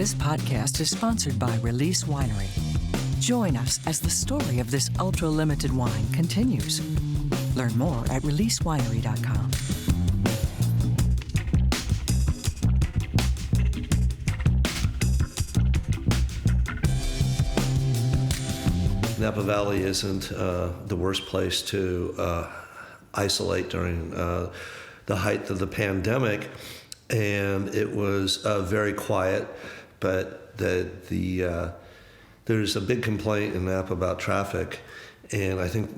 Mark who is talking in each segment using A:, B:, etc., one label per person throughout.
A: This podcast is sponsored by Release Winery. Join us as the story of this ultra-limited wine continues. Learn more at releasewinery.com.
B: Napa Valley isn't the worst place to isolate during the height of the pandemic, and it was very quiet, but there's a big complaint in Napa about traffic, and I think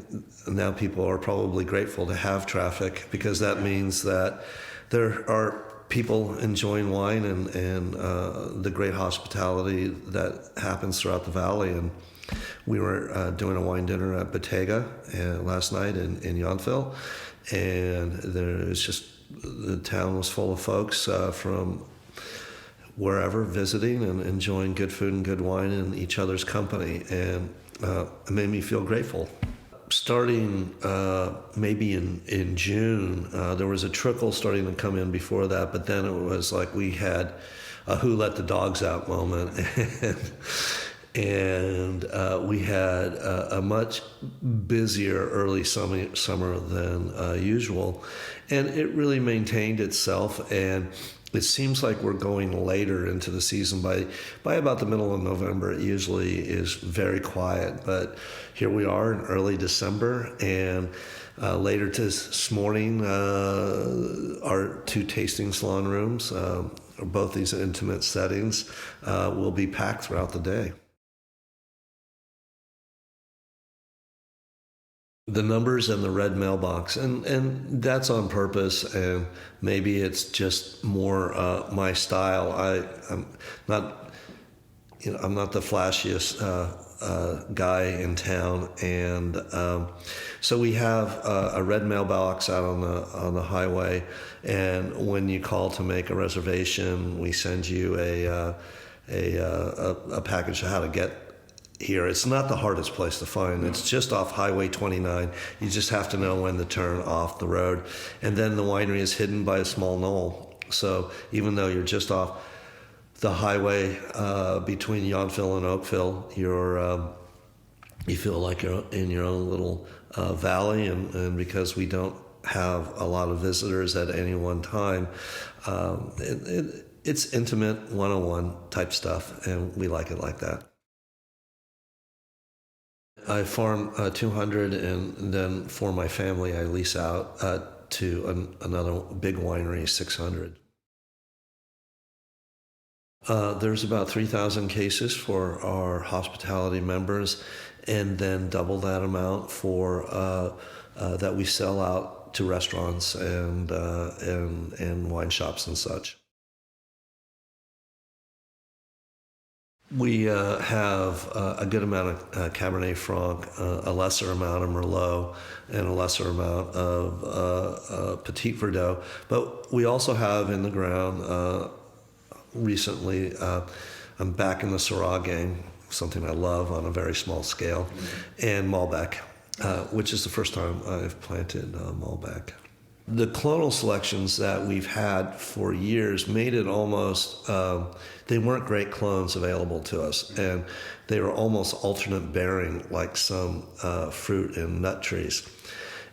B: now people are probably grateful to have traffic because that means that there are people enjoying wine and the great hospitality that happens throughout the valley. And we were doing a wine dinner at Bottega last night in Yountville, and the town was full of folks from wherever visiting and enjoying good food and good wine in each other's company, and it made me feel grateful. Starting maybe in June, there was a trickle starting to come in before that, but then it was like we had a who let the dogs out moment. And we had a much busier early summer than usual, and it really maintained itself. And it seems like we're going later into the season. By about the middle of November, it usually is very quiet. But here we are in early December, and later this morning, our two tasting salon rooms, both these intimate settings, will be packed throughout the day. The numbers and the red mailbox, and that's on purpose, and maybe it's just more my style. I'm not the flashiest guy in town, and so we have a red mailbox out on the highway, and when you call to make a reservation, we send you a package of how to get here. It's not the hardest place to find. It's just off Highway 29. You just have to know when to turn off the road. And then the winery is hidden by a small knoll. So even though you're just off the highway between Yountville and Oakville, you feel like you're in your own little valley. And because we don't have a lot of visitors at any one time, it's intimate, one-on-one type stuff, and we like it like that. I farm 200, and then for my family, I lease out to another big winery, 600. There's about 3,000 cases for our hospitality members, and then double that amount for that we sell out to restaurants and wine shops and such. We have a good amount of Cabernet Franc, a lesser amount of Merlot, and a lesser amount of Petit Verdot. But we also have in the ground recently, I'm back in the Syrah game, something I love on a very small scale, and Malbec, which is the first time I've planted Malbec. The clonal selections that we've had for years made it almost, they weren't great clones available to us, and they were almost alternate bearing, like some fruit and nut trees.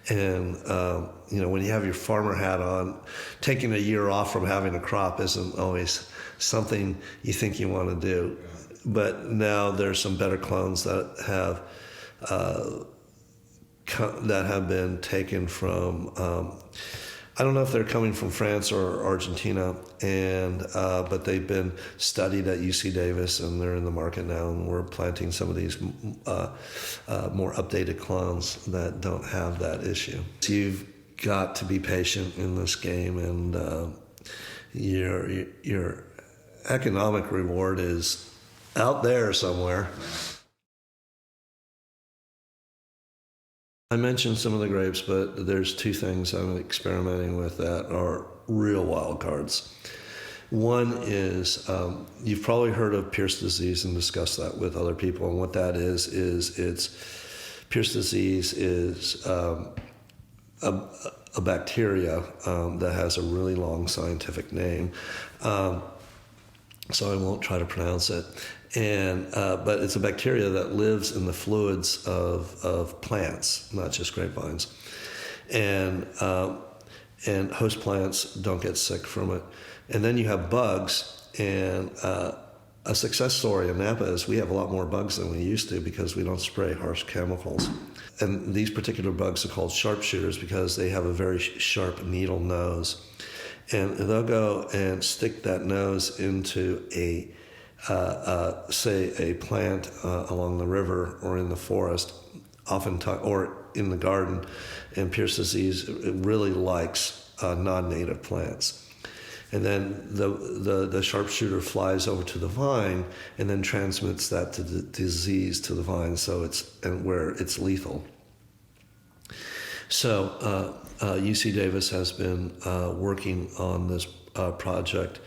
B: And, when you have your farmer hat on, taking a year off from having a crop isn't always something you think you want to do. But now there's some better clones that have been taken from, I don't know if they're coming from France or Argentina, but they've been studied at UC Davis, and they're in the market now, and we're planting some of these more updated clones that don't have that issue. So you've got to be patient in this game, and your economic reward is out there somewhere. I mentioned some of the grapes, but there's two things I'm experimenting with that are real wild cards. One is, you've probably heard of Pierce disease and discussed that with other people, and what that is it's Pierce disease is a bacteria that has a really long scientific name. so I won't try to pronounce it. But it's a bacteria that lives in the fluids of plants, not just grapevines, and host plants don't get sick from it. And then you have bugs, and a success story in Napa is we have a lot more bugs than we used to because we don't spray harsh chemicals. And these particular bugs are called sharpshooters because they have a very sharp needle nose. And they'll go and stick that nose into say a plant along the river or in the forest, or in the garden. And Pierce disease really likes non-native plants. And then the sharpshooter flies over to the vine and then transmits that to the disease to the vine, where it's lethal. So UC Davis has been working on this project,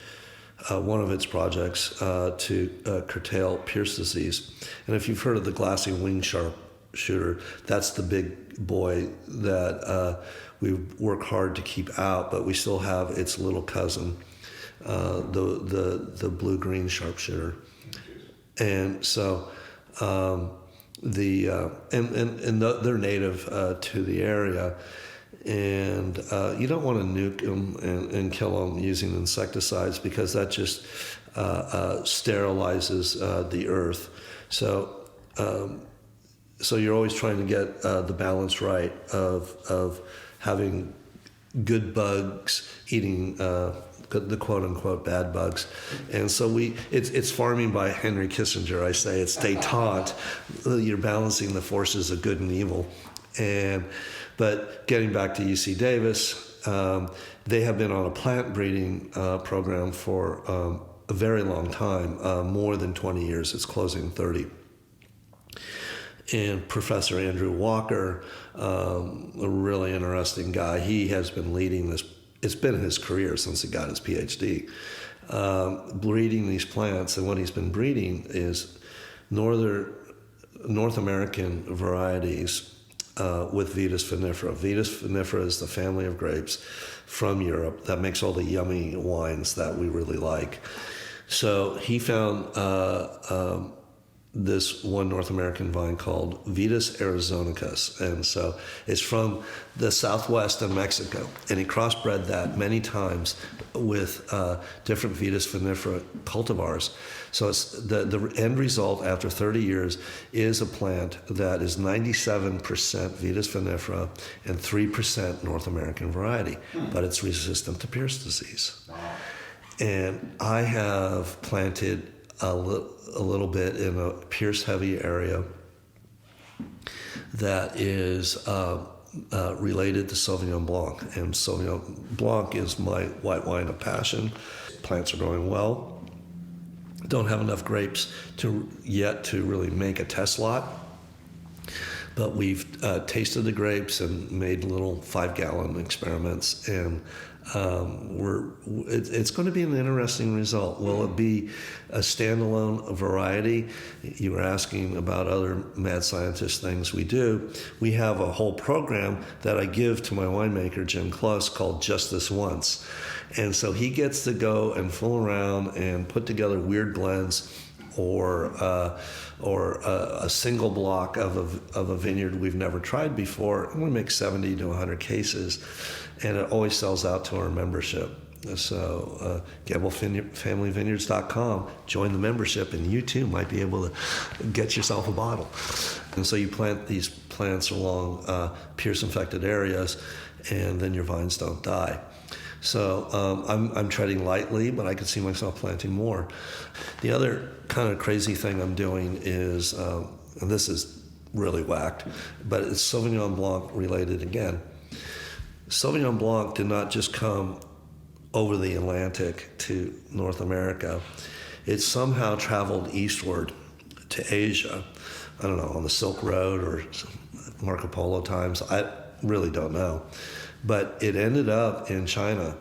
B: one of its projects, to curtail Pierce disease. And if you've heard of the glassy wing sharpshooter, that's the big boy that we work hard to keep out, but we still have its little cousin, the blue-green sharpshooter. And so they're native to the area, and you don't want to nuke them and kill them using insecticides because that just sterilizes the earth. So you're always trying to get the balance right of having good bugs eating the quote-unquote bad bugs. And so it's farming by Henry Kissinger, I say. It's détente. You're balancing the forces of good and evil. But getting back to UC Davis, they have been on a plant breeding program for a very long time, more than 20 years. It's closing 30. And Professor Andrew Walker, a really interesting guy, he has been leading this. It's been his career since he got his PhD, breeding these plants. And what he's been breeding is North American varieties with Vitis vinifera. Vitis vinifera is the family of grapes from Europe that makes all the yummy wines that we really like. So he found this one North American vine called Vitis arizonicus. And so it's from the southwest of Mexico. And he crossbred that many times with different Vitis vinifera cultivars. So it's the end result after 30 years is a plant that is 97% Vitis vinifera and 3% North American variety. But it's resistant to Pierce disease. And I have planted a little bit in a Pierce-heavy area that is related to Sauvignon Blanc. And Sauvignon Blanc is my white wine of passion. Plants are growing well. Don't have enough grapes yet to really make a test lot. But we've tasted the grapes and made little 5-gallon experiments, and it's going to be an interesting result. Will it be a standalone variety? You were asking about other mad scientist things we do. We have a whole program that I give to my winemaker, Jim Close, called Just This Once. And so he gets to go and fool around and put together weird blends or a single block of a vineyard we've never tried before. And we make 70 to 100 cases, and it always sells out to our membership. So GambleFamilyVineyards.com, join the membership, and you too might be able to get yourself a bottle. And so you plant these plants along Pierce-infected areas, and then your vines don't die. So I'm treading lightly, but I could see myself planting more. The other kind of crazy thing I'm doing is, and this is really whacked, but it's Sauvignon Blanc related again. Sauvignon Blanc did not just come over the Atlantic to North America. It somehow traveled eastward to Asia. I don't know, on the Silk Road or Marco Polo times. I really don't know. But it ended up in China,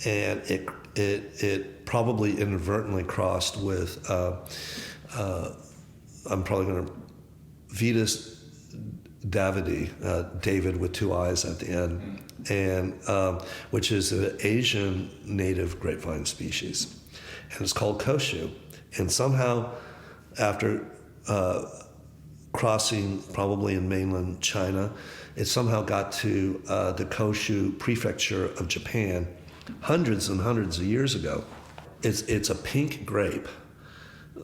B: and it probably inadvertently crossed with, I'm probably going to, Vitis davidi, David with 2 eyes at the end, and which is an Asian native grapevine species. and it's called Koshu. And somehow, after crossing probably in mainland China, it somehow got to the Koshu prefecture of Japan hundreds and hundreds of years ago. It's a pink grape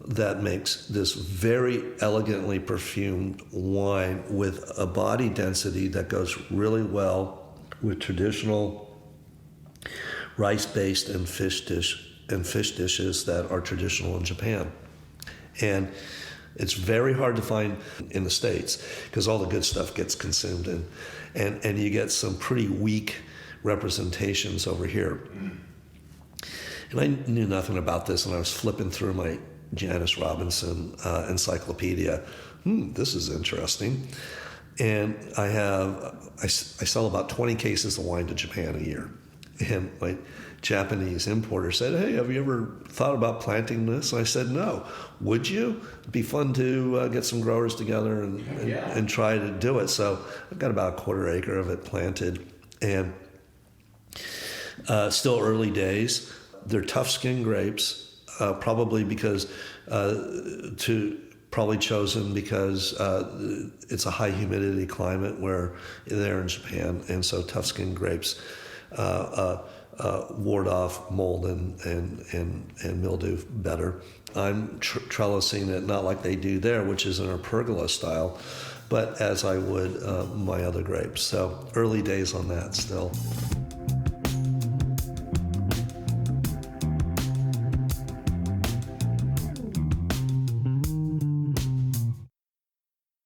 B: that makes this very elegantly perfumed wine with a body density that goes really well with traditional rice-based and fish dishes that are traditional in Japan. And it's very hard to find in the States because all the good stuff gets consumed and you get some pretty weak representations over here. And I knew nothing about this, and I was flipping through my Janice Robinson encyclopedia. This is interesting. And I sell about 20 cases of wine to Japan a year. And my Japanese importer said, "Hey, have you ever thought about planting this?" And I said, "No. Would you? It'd be fun to get some growers together and try to do it." So I've got about a quarter acre of it planted. And still early days. They're tough skin grapes, probably chosen because it's a high humidity climate where they're in Japan, and so tough skin grapes ward off mold and mildew better. I'm trellising it not like they do there, which is in a pergola style, but as I would my other grapes. So early days on that still.